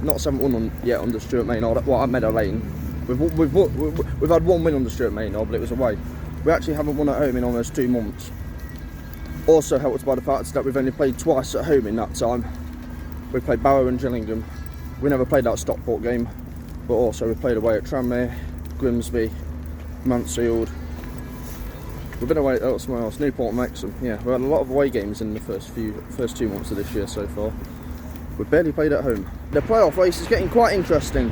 not 7-1 yet under Stuart Maynard. Well, at Meadow Lane. We've had one win under Stuart Maynard, but it was away. We actually haven't won at home in almost 2 months. Also helped by the fact that we've only played twice at home in that time. We played Barrow and Gillingham. We never played that Stockport game, but also we played away at Tranmere, Grimsby, Mansfield. We've been away at somewhere else, Newport and Wrexham. Yeah, we had a lot of away games in the first 2 months of this year so far. We've barely played at home. The playoff race is getting quite interesting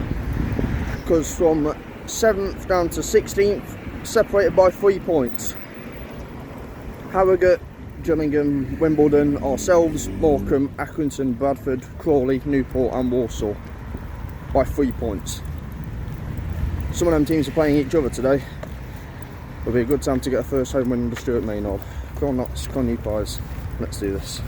because from 7th down to 16th, separated by 3 points. Harrogate, Gillingham, Wimbledon, ourselves, Morecambe, Accrington, Bradford, Crawley, Newport and Walsall by 3 points. Some of them teams are playing each other today. It'll be a good time to get a first home win under Stuart Maynard. Come on Notts, come on you guys, let's do this.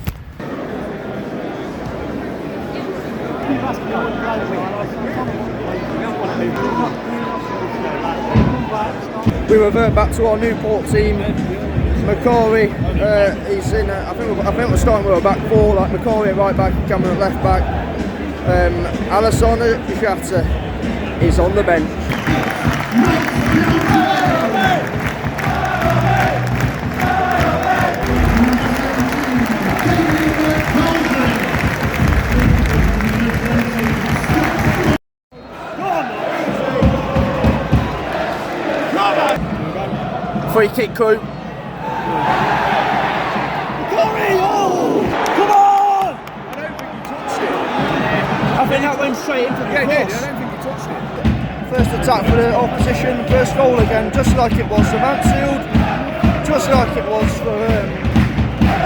We revert back to our Newport team. McCory, he's in. I think we're starting with a back four, like McCory at right back, Cameron at left back. Alexandra is on the bench. Free kick, Crewe. I think that went straight into the cross. I don't think he touched it. First attack for the opposition, first goal again, just like it was for Mansfield, just like it was for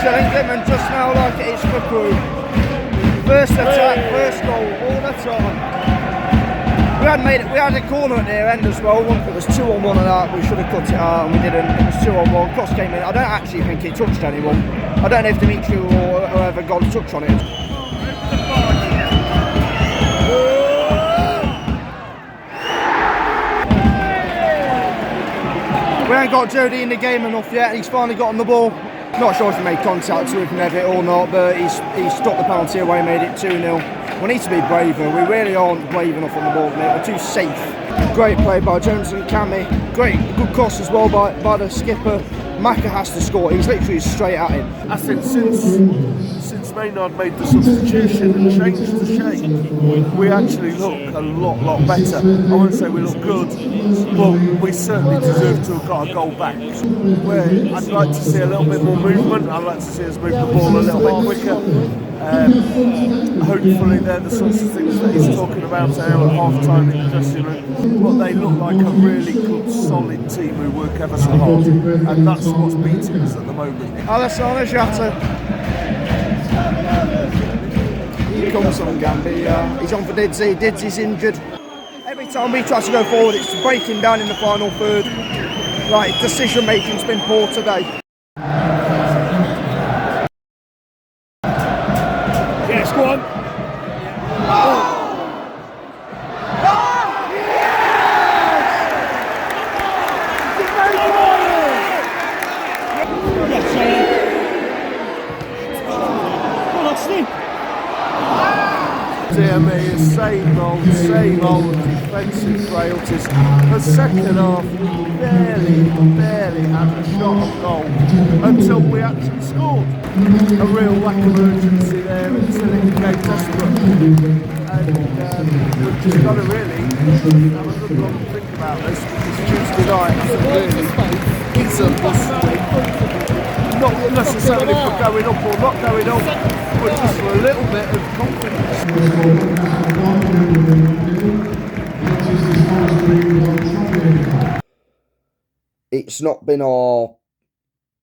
Gillingham, and just now like it is for Crewe. First attack, first goal, all the time. We had a corner at their end as well. It was 2-on-1 on that. We should have cut it out and we didn't. It was 2-on-1. Cross came in. I don't actually think it touched anyone. I don't know if Dimitri or whoever got a touch on it. We ain't got Jody in the game enough yet. He's finally got on the ball. Not sure if he made contact with Nevitt or not, but he's stopped the penalty away, made it 2-0. We need to be braver. We really aren't brave enough on the ball, mate. We're too safe. Great play by Jones and Cammy. Good cross as well by the skipper. Macca has to score. He's literally straight at him. I think since Maynard made the substitution and changed the shape, we actually look a lot better. I won't say we look good, but we certainly deserve to have got a goal back. Where I'd like to see a little bit more movement. I'd like to see us move the ball a little bit quicker. Hopefully they're the sorts of things that he's talking about here at half time in the dressing room. But they look like a really good, solid team who work ever so hard, and that's what's beating us at the moment. Alessandro Jatta. Here comes on Gambia. He's on for Didsy. Didsy's injured. Every time we try to go forward, it's breaking down in the final third. Like, decision making's been poor today. Yes, go on. Dear me, same old defensive frailties. The second half, we barely had a shot on goal until we actually scored. A real lack of urgency there until it became desperate. And we've just got to really have a good long think about this, because Tuesday night really is a must win. Not necessarily for going up or not going up, but just for a little bit of confidence. It's not been our...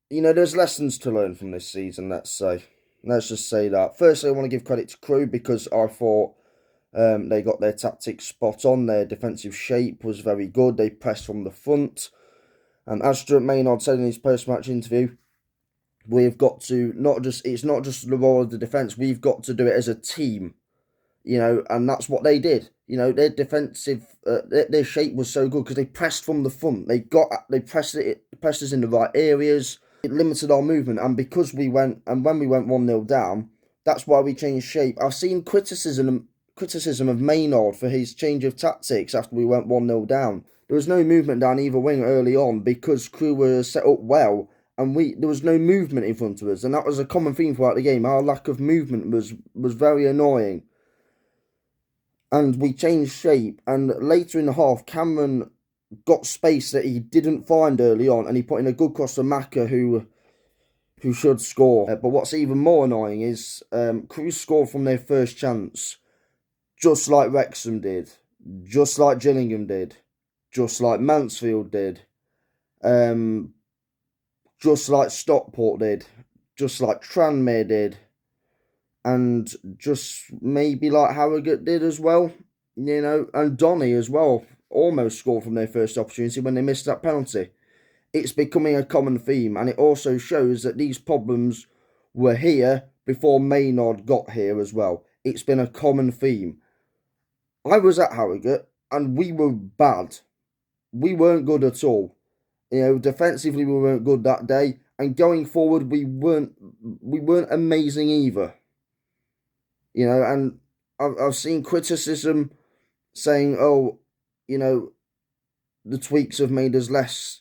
there's lessons to learn from this season, let's say. Let's just say that. Firstly, I want to give credit to Crewe because I thought they got their tactics spot on. Their defensive shape was very good. They pressed from the front. And as Stuart Maynard said in his post-match interview, we've got to it's not just the role of the defence, we've got to do it as a team, and that's what they did. Their defensive, their shape was so good because they pressed from the front. They pressed us in the right areas. It limited our movement, and because when we went 1-0 down, that's why we changed shape. I've seen criticism criticism of Maynard for his change of tactics after we went 1-0 down. There was no movement down either wing early on because Crewe were set up well, and there was no movement in front of us, and that was a common theme throughout the game. Our lack of movement was very annoying. And we changed shape, and later in the half, Cameron got space that he didn't find early on, and he put in a good cross to Maka, who should score. But what's even more annoying is Crewe scored from their first chance, just like Wrexham did, just like Gillingham did, just like Mansfield did, just like Stockport did, just like Tranmere did, and just maybe like Harrogate did as well, you know, and Donny as well almost scored from their first opportunity when they missed that penalty. It's becoming a common theme, and it also shows that these problems were here before Maynard got here as well. It's been a common theme. I was at Harrogate, and we were bad. We weren't good at all. You know, defensively we weren't good that day, and going forward we weren't amazing either. You know, and I've seen criticism saying, oh, you know, the tweaks have made us less.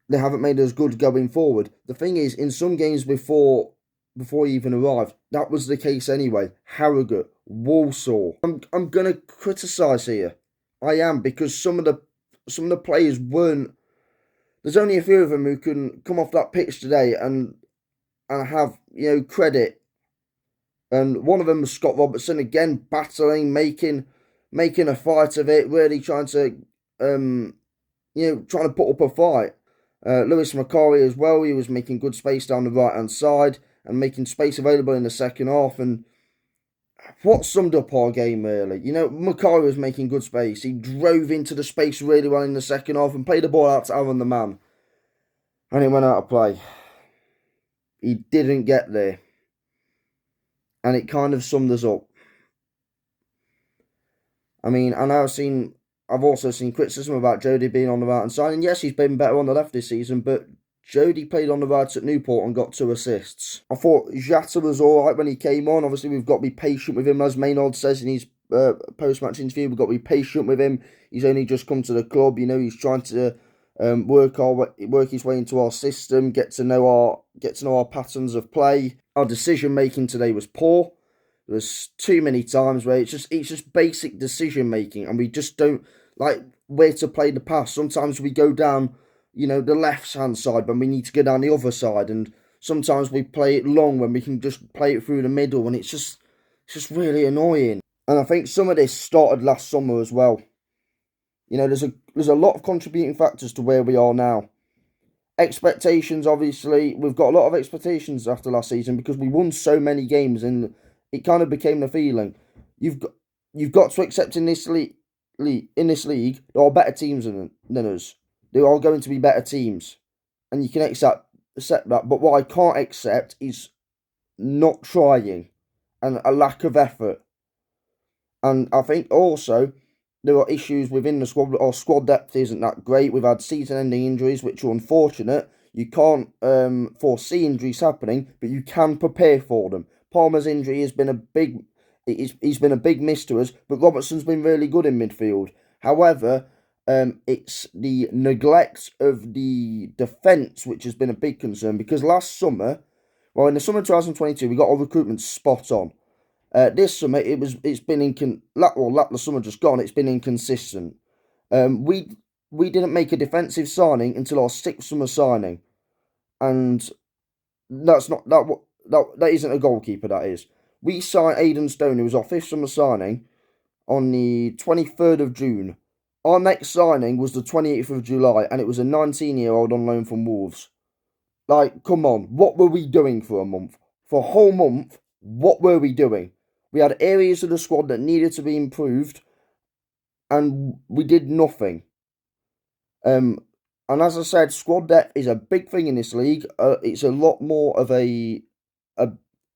They haven't made us good going forward. The thing is, in some games before he even arrived, that was the case anyway. Harrogate, Walsall. I'm gonna criticise here. I am, because some of the players weren't. There's only a few of them who can come off that pitch today and have, you know, credit. And one of them was Scott Robertson, again battling, making a fight of it, really trying to trying to put up a fight. Lewis McCarry as well, he was making good space down the right hand side and making space available in the second half. And what summed up our game really? You know, McCarry was making good space. He drove into the space really well in the second half and played the ball out to Aaron the man. And it went out of play. He didn't get there. And it kind of summed us up. I mean, I've also seen criticism about Jody being on the right hand side. And yes, he's been better on the left this season, but Jody played on the right at Newport and got 2 assists. I thought Jata was alright when he came on. Obviously, we've got to be patient with him, as Maynard says in his post-match interview. We've got to be patient with him. He's only just come to the club. You know, he's trying to work his way into our system, get to know our patterns of play. Our decision making today was poor. There was too many times where it's just basic decision making, and we just don't like where to play the pass. Sometimes we go down, you know, the left hand side when we need to go down the other side, and sometimes we play it long when we can just play it through the middle, and it's just really annoying. And I think some of this started last summer as well. You know, there's a lot of contributing factors to where we are now. Expectations, obviously, we've got a lot of expectations after last season because we won so many games, and it kind of became the feeling. You've got to accept in this league there are better teams than us. There are going to be better teams, and you can accept that. But what I can't accept is not trying and a lack of effort. And I think also there are issues within the squad. Our squad depth isn't that great. We've had season-ending injuries, which are unfortunate. You can't foresee injuries happening, but you can prepare for them. Palmer's injury has been he's been a big miss to us, but Robertson's been really good in midfield. However, it's the neglect of the defence which has been a big concern, because last summer, in the summer of 2022, we got our recruitment spot on. This summer, it's been the summer just gone, it's been inconsistent. We didn't make a defensive signing until our 6th summer signing, and that isn't a goalkeeper, that is. We signed Aidan Stone, who was our 5th summer signing, on the 23rd of June. Our next signing was the 28th of July, and it was a 19-year-old on loan from Wolves. Like, come on, what were we doing for a month? For a whole month, what were we doing? We had areas of the squad that needed to be improved, and we did nothing. And as I said, squad depth is a big thing in this league. It's a lot more of a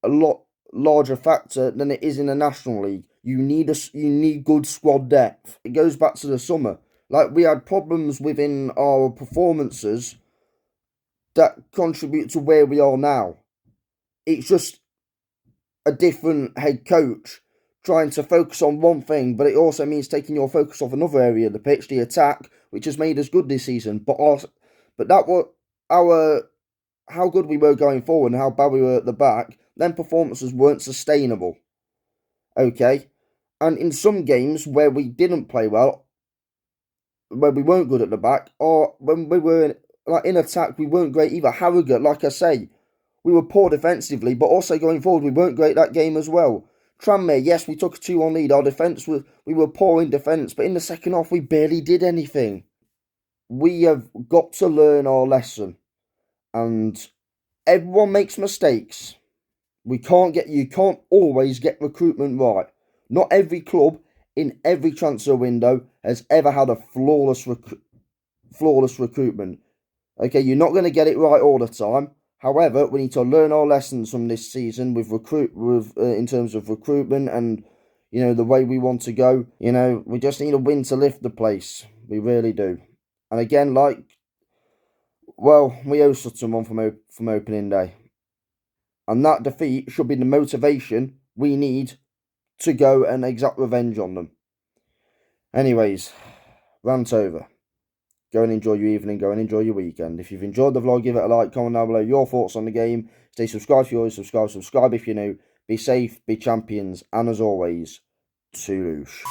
lot larger factor than it is in the National League. You need good squad depth. It goes back to the summer. Like, we had problems within our performances that contribute to where we are now. It's just a different head coach trying to focus on one thing, but it also means taking your focus off another area of the pitch, the attack, which has made us good this season. But that was how good we were going forward and how bad we were at the back. Then performances weren't sustainable. Okay, and in some games where we didn't play well, where we weren't good at the back, or when we were in attack, we weren't great either. Harrogate, like I say, we were poor defensively, but also going forward, we weren't great that game as well. Tranmere, yes, we took a 2-1 lead. Our defence we were poor in defence, but in the second half, we barely did anything. We have got to learn our lesson, and everyone makes mistakes. You can't always get recruitment right. Not every club in every transfer window has ever had a flawless recruitment. Okay, you're not going to get it right all the time. However, we need to learn our lessons from this season in terms of recruitment and, the way we want to go. We just need a win to lift the place. We really do. And again, we owe Sutton one from opening day. And that defeat should be the motivation we need to go and exact revenge on them. Anyways, rant over. Go and enjoy your evening, go and enjoy your weekend. If you've enjoyed the vlog, give it a like, comment down below your thoughts on the game. Stay subscribed if you're always subscribe if you're new. Be safe, be champions, and as always, Toulouche.